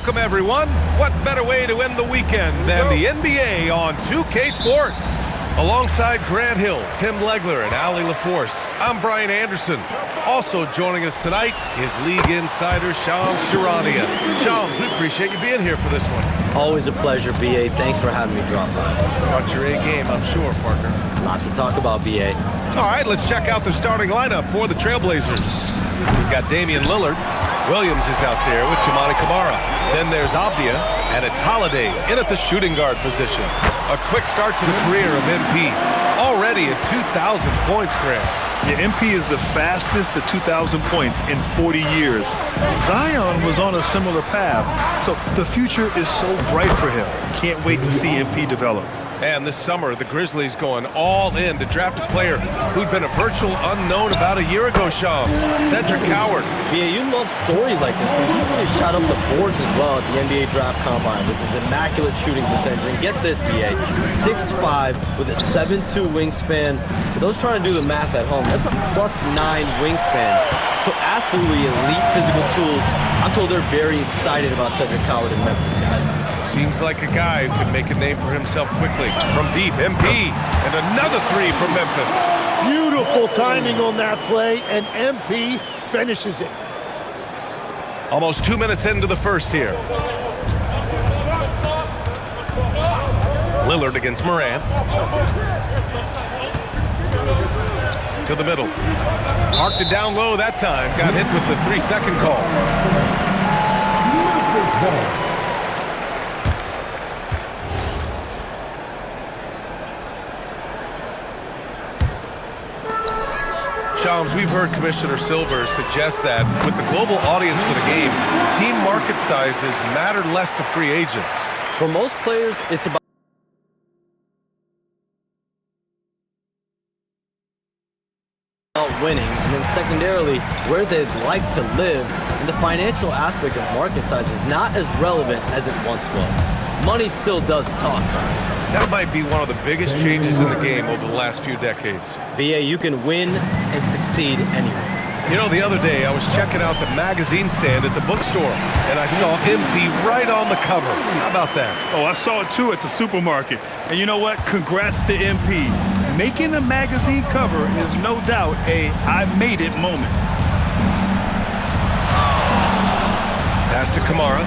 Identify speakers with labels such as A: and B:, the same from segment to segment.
A: Welcome, everyone. What better way to end the weekend than the NBA on 2K Sports? Alongside Grant Hill, Tim Legler, and Ali LaForce, I'm Brian Anderson. Also joining us tonight is League Insider Shams Charania. Shams, we appreciate you being here for this one.
B: Always a pleasure, B.A. Thanks for having me drop by.
A: Got your A game, I'm sure, partner.
B: Lot to talk about, B.A.
A: All right, let's check out the starting lineup for the Trailblazers. We've got Damian Lillard. Williams is out there with Toumani Camara. Then there's Avdia, and it's Holiday in at the shooting guard position. A quick start to the career of MP. Already at 2,000 points, Grant.
C: Yeah, MP is the fastest to 2,000 points in 40 years. Zion was on a similar path, so the future is so bright for him. Can't wait to see MP develop.
A: And this summer, the Grizzlies going all in to draft a player who'd been a virtual unknown about a year ago, Shams. Cedric Howard.
B: B.A., you love stories like this, and he really shot up the boards as well at the NBA Draft Combine with his immaculate shooting percentage. And get this, B.A., 6'5", with a 7'2" wingspan. For those trying to do the math at home, that's a +9 wingspan. So absolutely elite physical tools. I'm told they're very excited about Cedric Howard in Memphis, guys.
A: Seems like a guy who could make a name for himself quickly. From deep, MP, and another three from Memphis.
D: Beautiful timing on that play, and MP finishes it.
A: Almost 2 minutes into the first here. Lillard against Morant. To the middle. Parked it down low that time. Got hit with the 3-second call. Shams, we've heard Commissioner Silver suggest that with the global audience for the game, team market sizes matter less to free agents.
B: For most players, it's about winning, and then secondarily, where they'd like to live, and the financial aspect of market size is not as relevant as it once was. Money still does talk, Brian.
A: That might be one of the biggest changes in the game over the last few decades.
B: B.A., you can win and succeed anywhere.
A: You know, the other day I was checking out the magazine stand at the bookstore, and I saw MP right on the cover. How about that?
C: Oh, I saw it too at the supermarket. And you know what? Congrats to MP. Making a magazine cover is no doubt a I made it moment.
A: Pass to Camara.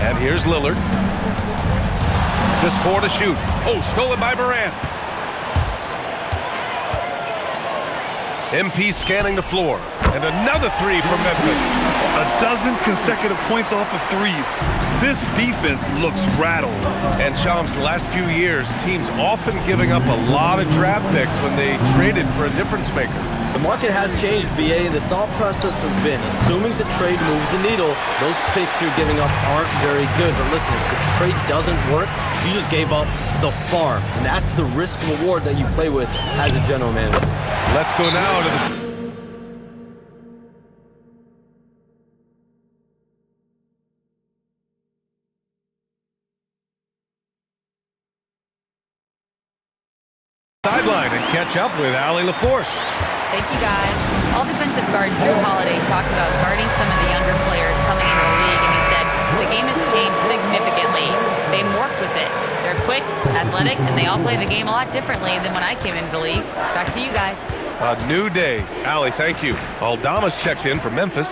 A: And here's Lillard. Just 4 to shoot. Oh, stolen by Morant. MP scanning the floor. And another three from Memphis.
C: A dozen consecutive points off of threes. This defense looks rattled.
A: And Shams, the last few years, teams often giving up a lot of draft picks when they traded for a difference maker.
B: The market has changed, B.A., and the thought process has been, assuming the trade moves the needle, those picks you're giving up aren't very good. But listen, if the trade doesn't work, you just gave up the farm. And that's the risk-reward that you play with as a general manager.
A: Let's go now to the sideline and catch up with Ali LaForce.
E: Thank you, guys. All defensive guard Drew Holiday talked about guarding some of the younger players coming into the league, and he said, the game has changed significantly. They morphed with it. They're quick, athletic, and they all play the game a lot differently than when I came into the league. Back to you guys.
A: A new day. Ali, thank you. Aldama's checked in for Memphis.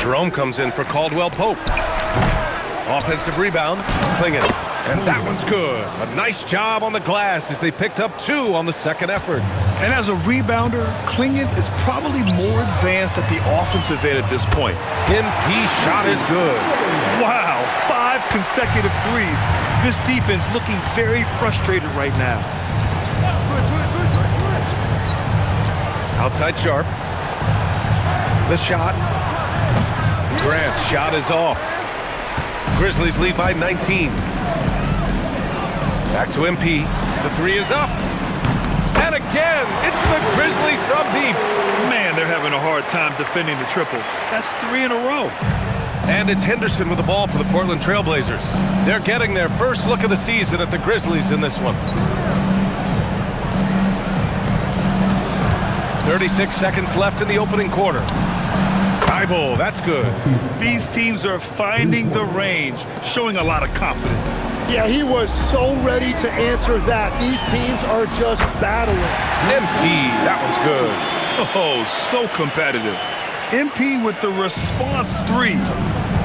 A: Jerome comes in for Caldwell Pope. Offensive rebound, Clingan. And that one's good. A nice job on the glass as they picked up 2 on the second effort.
C: And as a rebounder, Clingan is probably more advanced at the offensive end at this point.
A: MP shot is good.
C: Wow, 5 consecutive threes. This defense looking very frustrated right now.
A: Outside Sharp. The shot. Grant's shot is off. Grizzlies lead by 19. Back to MP. The 3 is up. And again, it's the Grizzlies from deep.
C: Man, they're having a hard time defending the triple. That's 3 in a row.
A: And it's Henderson with the ball for the Portland Trailblazers. They're getting their first look of the season at the Grizzlies in this one. 36 seconds left in the opening quarter. Steibel, that's good.
C: These teams are finding the range, showing a lot of confidence.
D: Yeah, he was so ready to answer that. These teams are just battling.
A: MP, that one's good.
C: Oh, so competitive. MP with the response 3.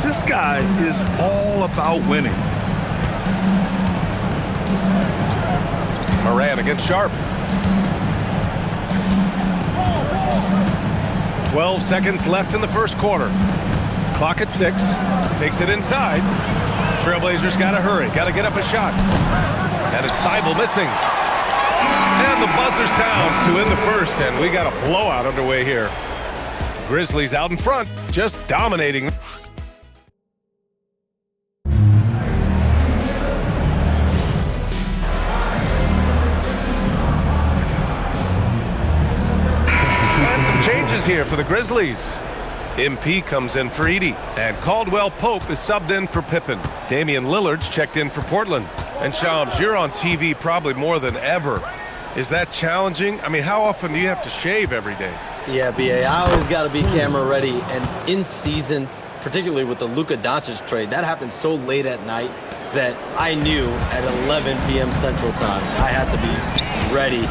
C: This guy is all about winning.
A: Moran against Sharp. 12 seconds left in the first quarter. Clock at 6. Takes it inside. Trailblazers got to hurry. Got to get up a shot. And it's Steibel missing. And the buzzer sounds to end the first, and we got a blowout underway here. Grizzlies out in front, just dominating. And some changes here for the Grizzlies. MP comes in for Edey, and Caldwell Pope is subbed in for Pippen. Damian Lillard's checked in for Portland. And Shams, you're on TV probably more than ever. Is that challenging? I mean, how often do you have to shave every day?
B: Yeah, BA, I always got to be camera ready. And in season, particularly with the Luka Doncic trade, that happened so late at night that I knew at 11 p.m. Central Time I had to be ready.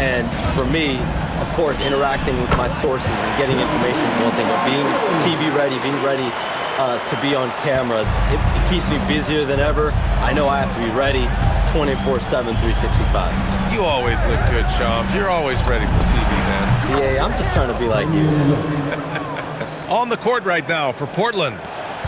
B: And for me, of course, interacting with my sources and getting information is one thing, but being TV ready, being ready to be on camera, it keeps me busier than ever. I know I have to be ready 24/7, 365.
A: You always look good, Shams. You're always ready for TV, man.
B: BA, I'm just trying to be like you.
A: On the court right now for Portland.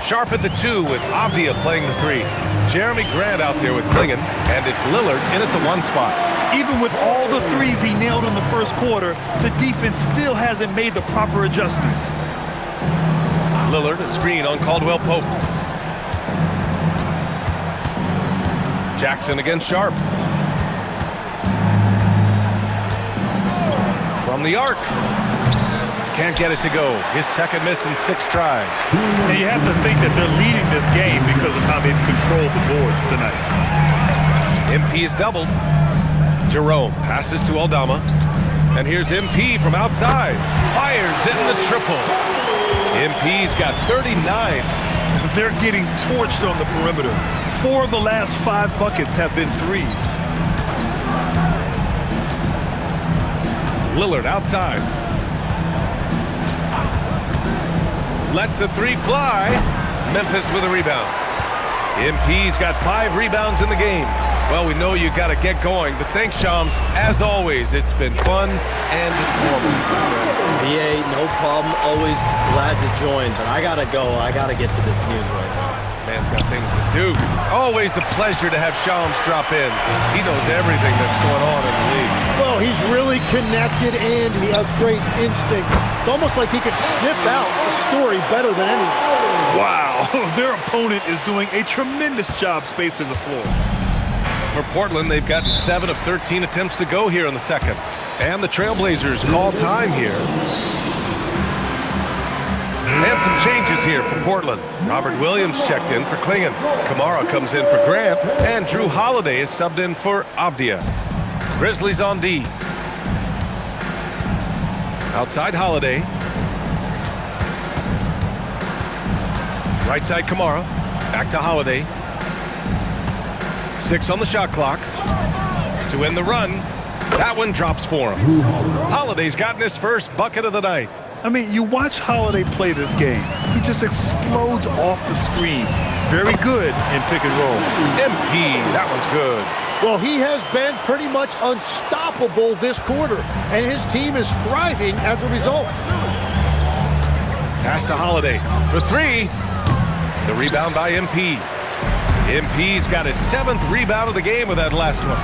A: Sharp at the 2 with Avdia playing the 3. Jeremy Grant out there with Klingon, and it's Lillard in at the 1 spot.
C: Even with all the threes he nailed in the first quarter, the defense still hasn't made the proper adjustments.
A: Lillard, a screen on Caldwell Pope. Jackson against Sharp. From the arc. Can't get it to go. His second miss in 6 tries.
C: And you have to think that they're leading this game because of how they've controlled the boards tonight.
A: MP is doubled. Jerome passes to Aldama. And here's MP from outside. Fires in the triple. MP's got 39.
C: They're getting torched on the perimeter. 4 of the last 5 buckets have been threes.
A: Lillard outside. Lets the 3 fly. Memphis with a rebound. MP's got 5 rebounds in the game. Well, we know you got to get going, but thanks, Shams. As always, it's been fun and informative.
B: BA, no problem. Always glad to join, but I got to go. I got to get to this news right now.
A: Man's got things to do. Always a pleasure to have Shams drop in. He knows everything that's going on in the league.
D: Well, he's really connected and he has great instincts. It's almost like he can sniff out the story better than anyone.
C: Wow, their opponent is doing a tremendous job spacing the floor.
A: For Portland, they've gotten 7 of 13 attempts to go here in the second. And the Trailblazers call time here. And some changes here for Portland. Robert Williams checked in for Klingon. Kamara comes in for Grant. And Drew Holiday is subbed in for Avdia. Grizzlies on D. Outside Holiday. Right side Kamara. Back to Holiday. 6 on the shot clock. To end the run. That one drops for him. Holiday's gotten his first bucket of the night.
C: I mean, you watch Holiday play this game. He just explodes off the screens. Very good in pick and roll.
A: MP, that one's good.
D: Well, he has been pretty much unstoppable this quarter, and his team is thriving as a result.
A: Pass to Holiday for 3. The rebound by MP. MP's got his 7th rebound of the game with that last one.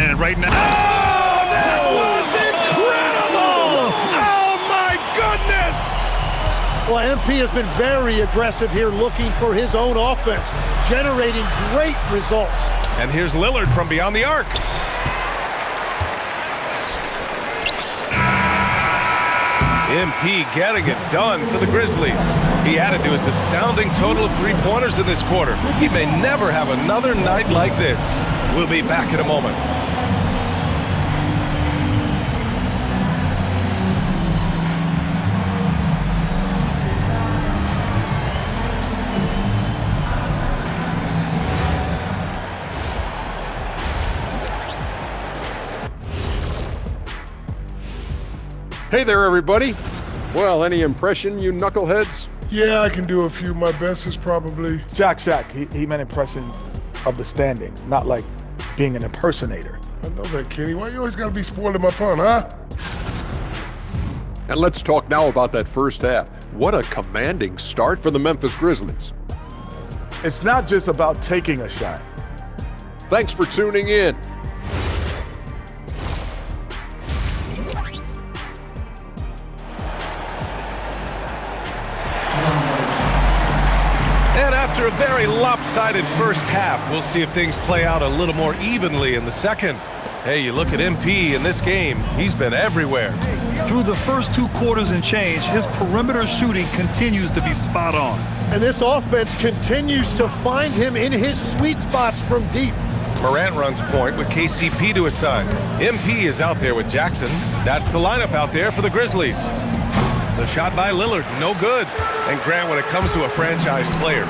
C: And right now...
A: Oh, that was incredible! Oh, my goodness!
D: Well, MP has been very aggressive here, looking for his own offense, generating great results.
A: And here's Lillard from beyond the arc. MP getting it done for the Grizzlies. He added to his astounding total of 3-pointers in this quarter. He may never have another night like this. We'll be back in a moment.
F: Hey there, everybody. Well, any impression, you knuckleheads?
G: Yeah, I can do a few. My best is probably...
H: Jack Shack, he meant impressions of the standings, not like being an impersonator.
G: I know that, Kenny. Why you always gotta be spoiling my fun, huh?
F: And let's talk now about that first half. What a commanding start for the Memphis Grizzlies.
H: It's not just about taking a shot.
F: Thanks for tuning in.
A: And after a very lopsided first half, we'll see if things play out a little more evenly in the second. Hey, you look at MP in this game, he's been everywhere.
C: Through the first 2 quarters and change, his perimeter shooting continues to be spot on.
D: And this offense continues to find him in his sweet spots from deep.
A: Morant runs point with KCP to his side. MP is out there with Jackson. That's the lineup out there for the Grizzlies. The shot by Lillard, no good. And Grant, when it comes to a franchise player,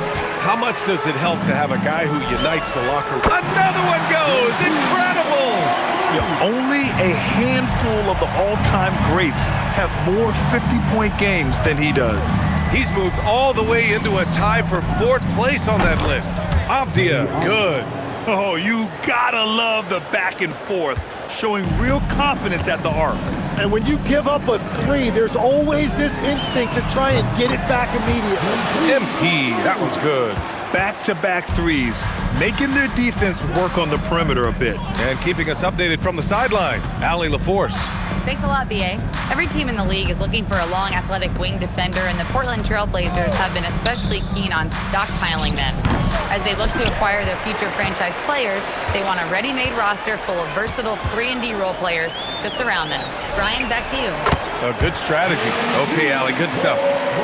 A: how much does it help to have a guy who unites the locker room? Another one goes! Incredible!
C: Yeah, only a handful of the all-time greats have more 50-point games than he does.
A: He's moved all the way into a tie for 4th place on that list. Avdia, good.
C: Oh, you gotta love the back and forth, showing real confidence at the arc.
D: And when you give up a 3, there's always this instinct to try and get it back immediately.
A: MP, that one's good.
C: Back-to-back threes, making their defense work on the perimeter a bit.
A: And keeping us updated from the sideline, Allie LaForce.
E: Thanks a lot, BA. Every team in the league is looking for a long, athletic wing defender, and the Portland Trailblazers have been especially keen on stockpiling them. As they look to acquire their future franchise players, they want a ready-made roster full of versatile 3-and-D role players to surround them. Brian, back to you.
A: A good strategy. Okay, Allie, good stuff.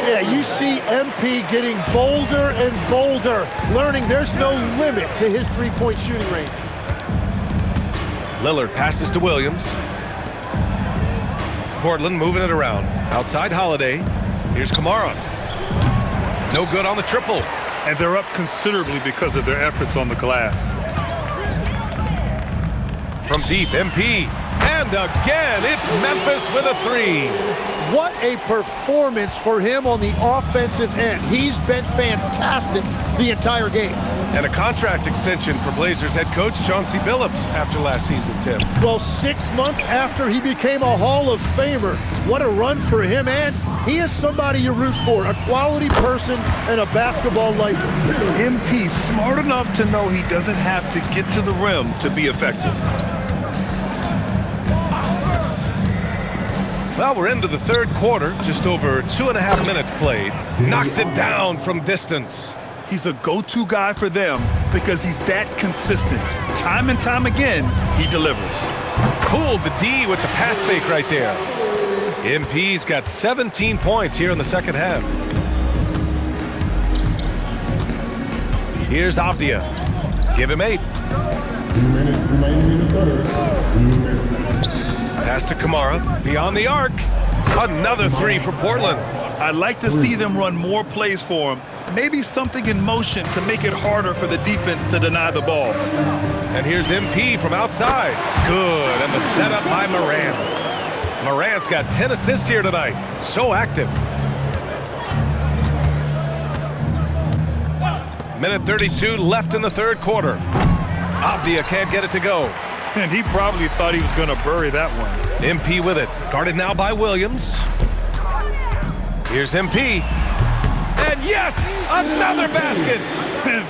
D: Yeah, you see MP getting bolder and bolder, learning there's no limit to his three-point shooting range.
A: Lillard passes to Williams. Portland moving it around. Outside Holiday. Here's Kamara. No good on the triple.
C: And they're up considerably because of their efforts on the glass.
A: From deep, MP. And again, it's Memphis with a 3.
D: What a performance for him on the offensive end. He's been fantastic the entire game.
A: And a contract extension for Blazers head coach Chauncey Billups after last season, Tim.
D: Well, 6 months after he became a Hall of Famer, what a run for him, and he is somebody you root for, a quality person and a basketball lifer.
C: MP smart enough to know he doesn't have to get to the rim to be effective.
A: Well, we're into the third quarter, just over 2.5 minutes played. Knocks it down from distance.
C: He's a go-to guy for them because he's that consistent. Time and time again, he delivers.
A: Fooled the D with the pass fake right there. MP's got 17 points here in the second half. Here's Avdia. Give him 8.
G: 2 minutes remaining in the third.
A: Pass to Kamara. Beyond the arc. Another 3 for Portland.
C: I'd like to see them run more plays for him. Maybe something in motion to make it harder for the defense to deny the ball.
A: And here's MP from outside. Good. And the setup by Morant. Morant's got 10 assists here tonight. So active. Minute 32 left in the third quarter. Avdia can't get it to go.
C: And he probably thought he was going to bury that one.
A: MP with it. Guarded now by Williams. Here's MP. And yes, another basket.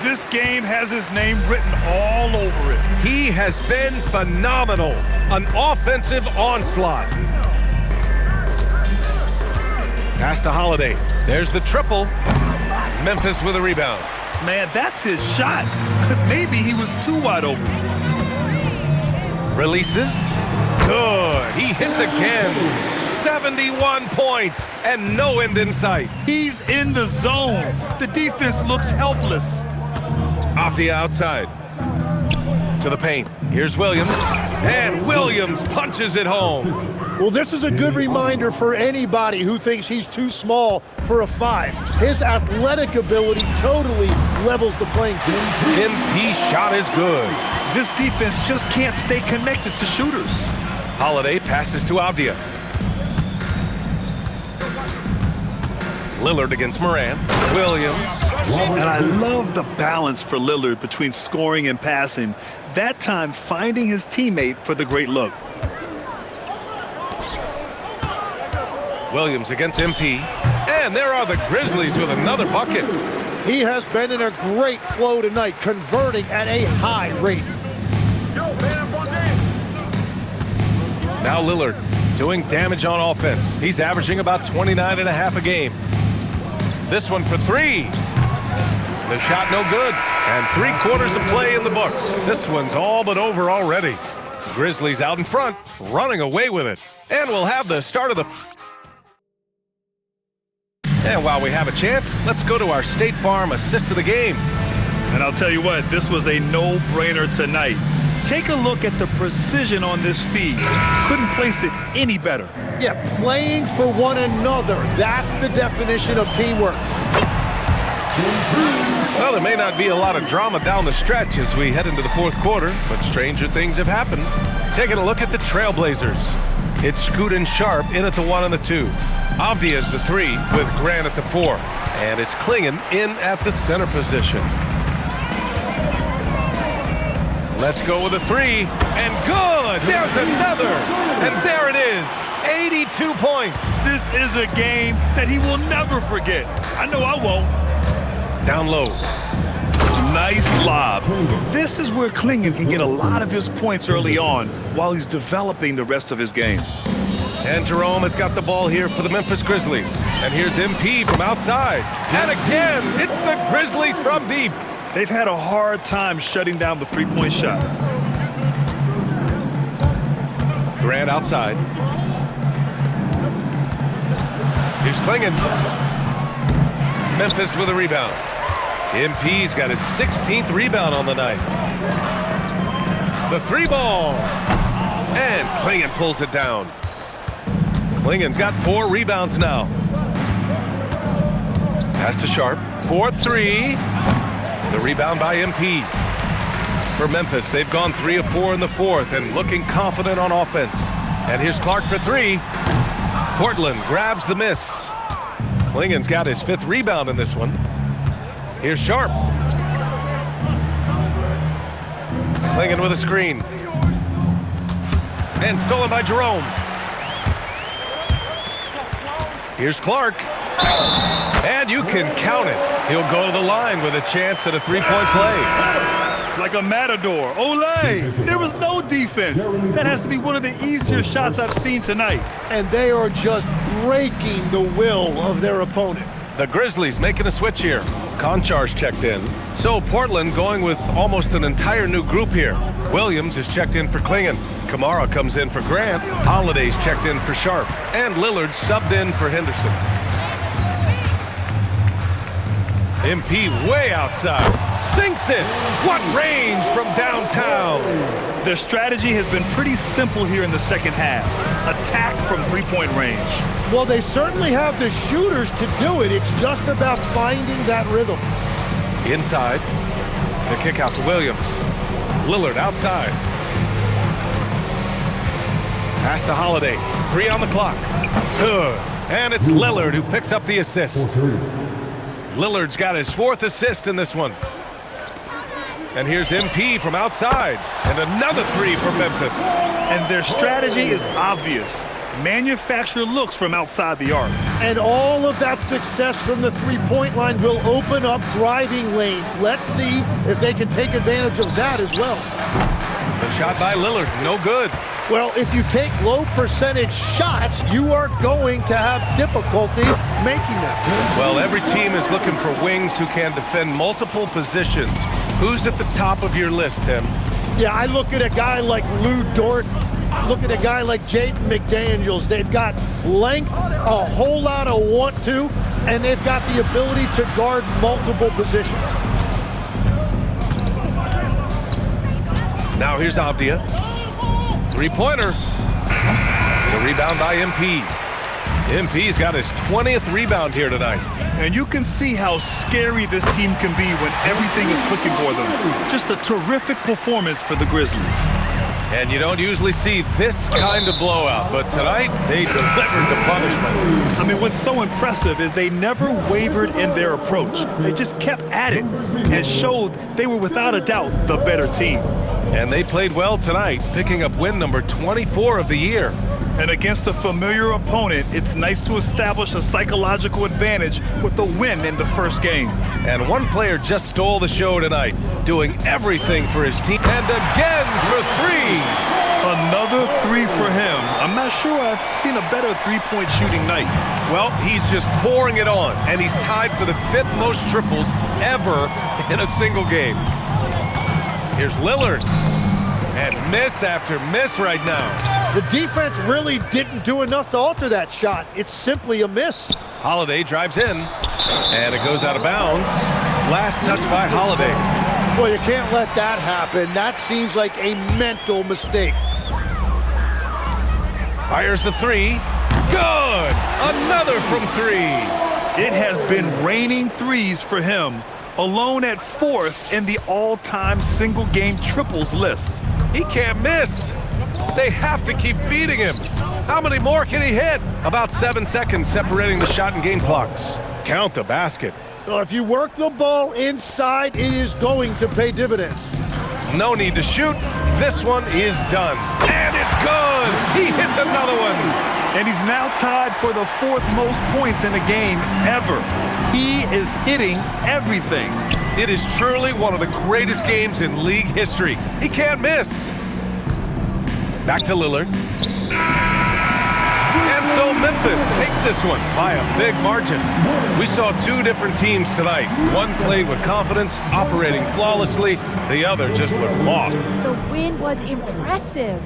C: This game has his name written all over it.
A: He has been phenomenal. An offensive onslaught. Pass to Holiday. There's the triple. Memphis with a rebound.
C: Man, that's his shot. Maybe he was too wide open.
A: Releases. Good. He hits again. 71 points and no end in sight.
C: He's in the zone. The defense looks helpless.
A: Off the outside. To the paint. Here's Williams. And Williams punches it home.
D: Well, this is a good reminder for anybody who thinks he's too small for a 5. His athletic ability totally levels the playing field.
A: MP shot is good.
C: This defense just can't stay connected to shooters.
A: Holiday passes to Avdia. Lillard against Morant. Williams.
C: And I love the balance for Lillard between scoring and passing. That time finding his teammate for the great look.
A: Williams against MP. And there are the Grizzlies with another bucket.
D: He has been in a great flow tonight, converting at a high rate.
A: Now Lillard doing damage on offense. He's averaging about 29.5 a game. This one for three. The shot no good. And 3/4 of play in the books. This one's all but over already. Grizzlies out in front, running away with it. And we'll have the start of the... And while we have a chance, let's go to our State Farm assist of the game.
C: And I'll tell you what, this was a no-brainer tonight. Take a look at the precision on this feed. Couldn't place it any better.
D: Yeah, playing for one another. That's the definition of teamwork.
A: Well, there may not be a lot of drama down the stretch as we head into the fourth quarter, but stranger things have happened. Taking a look at the Trailblazers. It's Scoot and Sharp in at the 1 and the 2. Avdia is the 3 with Grant at the 4. And it's Klingon in at the center position. Let's go with a 3. And good! There's another! And there it is! 82 points!
C: This is a game that he will never forget. I know I won't.
A: Down low.
C: Nice lob. This is where Klingon can get a lot of his points early on while he's developing the rest of his game.
A: And Jerome has got the ball here for the Memphis Grizzlies. And here's MP from outside. And again, it's the Grizzlies from deep.
C: They've had a hard time shutting down the three-point shot.
A: Grant outside. Here's Klingon. Memphis with a rebound. MP's got his 16th rebound on the night. The 3 ball. And Klingon pulls it down. Klingon's got 4 rebounds now. Pass to Sharp. 4-3. The rebound by MP. For Memphis, they've gone 3 of 4 in the fourth and looking confident on offense. And here's Clark for 3. Portland grabs the miss. Klingon's got his 5th rebound in this one. Here's Sharp. Klingon with a screen. And stolen by Jerome. Here's Clark. And you can count it. He'll go to the line with a chance at a 3-point play.
C: Like a matador. Olay! There was no defense. That has to be one of the easier shots I've seen tonight.
D: And they are just breaking the will of their opponent.
A: The Grizzlies making a switch here. Konchar's checked in. So Portland going with almost an entire new group here. Williams is checked in for Klingon. Kamara comes in for Grant. Holiday's checked in for Sharp. And Lillard subbed in for Henderson. MP way outside. Sinks it. What range from downtown.
C: Their strategy has been pretty simple here in the second half. Attack from three-point range.
D: Well, they certainly have the shooters to do it. It's just about finding that rhythm.
A: Inside. The kick out to Williams. Lillard outside. Pass to Holiday. 3 on the clock. Good. And it's Lillard who picks up the assist. Lillard's got his 4th assist in this one. And here's MP from outside. And another 3 for Memphis.
C: And their strategy is obvious. Manufacture looks from outside the arc.
D: And all of that success from the three-point line will open up driving lanes. Let's see if they can take advantage of that as well.
A: The shot by Lillard, no good.
D: Well, if you take low percentage shots, you are going to have difficulty making them.
A: Well, every team is looking for wings who can defend multiple positions. Who's at the top of your list, Tim?
D: Yeah, I look at a guy like Lou Dort. Look at a guy like Jaden McDaniels. They've got length, a whole lot of want to, and they've got the ability to guard multiple positions.
A: Now here's Avdia. 3-pointer. The rebound by MP. MP's got his 20th rebound here tonight.
C: And you can see how scary this team can be when everything is clicking for them. Just a terrific performance for the Grizzlies.
A: And you don't usually see this kind of blowout, but tonight they delivered the punishment.
C: I mean, what's so impressive is they never wavered in their approach. They just kept at it and showed they were without a doubt the better team.
A: And they played well tonight, picking up win number 24 of the year.
C: And against a familiar opponent, it's nice to establish a psychological advantage with a win in the first game.
A: And one player just stole the show tonight, doing everything for his team. And again for three.
C: Another three for him. I'm not sure I've seen a better three-point shooting night.
A: Well, he's just pouring it on, and he's tied for the 5th most triples ever in a single game. Here's Lillard. And miss after miss right now.
D: The defense really didn't do enough to alter that shot. It's simply a miss.
A: Holiday drives in, and it goes out of bounds. Last touch by Holiday.
D: Well, you can't let that happen. That seems like a mental mistake.
A: Fires the three. Good! Another from three.
C: It has been raining threes for him, alone at 4th in the all-time single-game triples list.
A: He can't miss. They have to keep feeding him. How many more can he hit? About 7 seconds separating the shot and game clocks. Count the basket.
D: Well, if you work the ball inside, it is going to pay dividends.
A: No need to shoot. This one is done. And it's good. He hits another one.
C: And he's now tied for the 4th most points in a game ever. He is hitting everything.
A: It is truly one of the greatest games in league history. He can't miss. Back to Lillard. And so Memphis takes this one by a big margin. We saw two different teams tonight. One played with confidence, operating flawlessly. The other just looked lost.
I: The win was impressive.